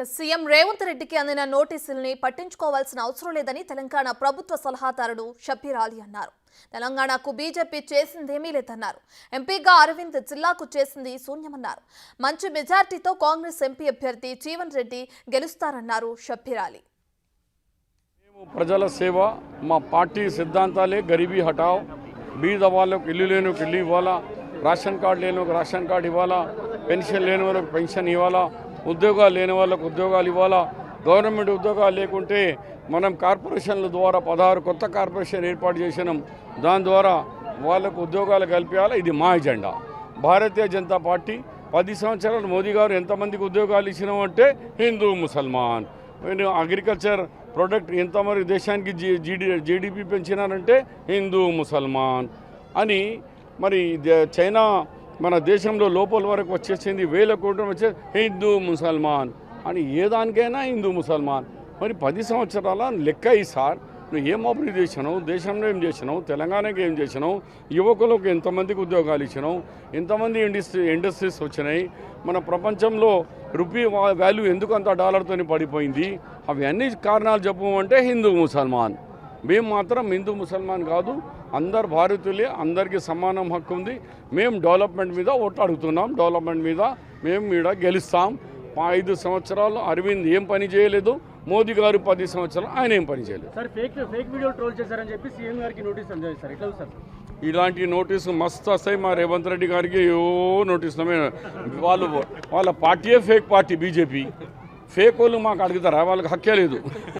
CM Revanth రెడ్డికి అందిన నోటీసుల్ని పట్టించుకోవాల్సిన అవసరం లేదని తెలంగాణ ప్రభుత్వ సలహాదారుడు షబ్బీర్ అలీ అన్నారు. తెలంగాణకు బీజేపీ చేసిందేమీ లేదన్నారు. ఎంపీగా అరవింద్ జిల్లాకు చేసింది శూన్యమన్నారు. మంచి మెజార్టీతో కాంగ్రెస్ ఎంపీ అభ్యర్థి జీవన్ రెడ్డి గెలుస్తారన్నారు షబ్బీర్ అలీ. ప్రజల సేవ మా పార్టీ సిద్ధాంతాలే గరీబీ హటావ్, బీద వాళ్ళకు ఇల్లు లేని ఇల్లు ఇవ్వాలా, రేషన్ కార్డు లేని రేషన్ కార్డు ఇవ్వాలా, పెన్షన్ లేని వాళ్ళకు పెన్షన్ ఇవ్వాలా, ఉద్యోగాలు లేని వాళ్ళకు ఉద్యోగాలు ఇవ్వాలా. గవర్నమెంట్ ఉద్యోగాలు లేకుంటే మనం కార్పొరేషన్ల ద్వారా 16 కొత్త కార్పొరేషన్ ఏర్పాటు చేసినాం. దాని ద్వారా వాళ్ళకు ఉద్యోగాలు కల్పించాలి. ఇది మా ఎజెండా. భారతీయ జనతా పార్టీ 10 సంవత్సరాలు మోదీ గారు ఎంతమందికి ఉద్యోగాలు ఇచ్చినామంటే హిందూ ముసల్మాన్. అగ్రికల్చర్ ప్రొడక్ట్ ఎంత మరి దేశానికి జీడిపి పెంచినారంటే హిందూ ముసల్మాన్ అని. మరి చైనా మన దేశంలో లోపల వరకు వచ్చేసింది, 1000 కోట్లు వచ్చే హిందూ ముసల్మాన్ అని. ఏ దానికైనా హిందూ ముసల్మాన్. మరి 10 సంవత్సరాల లెక్క ఈ సార్ నువ్వు ఏం అభివృద్ధి చేసినావు, దేశంలో ఏం చేసినావు, తెలంగాణకి ఏం చేసినావు, యువకులకు ఎంతమందికి ఉద్యోగాలు ఇచ్చినావు, ఎంతమంది ఇండస్ట్రీస్ వచ్చినాయి, మన ప్రపంచంలో రూపీ వాల్యూ ఎందుకు అంత డాలర్తో పడిపోయింది, అవి అన్ని కారణాలు చెప్పమంటే హిందూ ముసల్మాన్. మేము మాత్రం హిందూ ముసల్మాన్ కాదు, అందరు భారతీయులే, అందరికీ సమానం హక్కు ఉంది. మేము డెవలప్మెంట్ మీద ఓట్లాడుతున్నాం, డెవలప్మెంట్ మీద మేము ఇక్కడ గెలుస్తాం. 5 సంవత్సరాలు అరవింద్ ఏం పని చేయలేదు, మోదీ గారు 10 సంవత్సరాలు ఆయన ఏం పని చేయలేదు. సార్ ఫేక్ వీడియో ట్రోల్ చేశారని చెప్పి సీఎం గారికి నోటీస్ అందించారు సార్, ఎట్లా సార్? ఇలాంటి నోటీసు మస్తు వస్తాయి. మా రేవంత్ రెడ్డి గారికి నోటీసులు వాళ్ళ పార్టీయే ఫేక్ పార్టీ బీజేపీ. ఫేక్ వాళ్ళు మాకు అడుగుతారా? వాళ్ళకి హక్కే లేదు.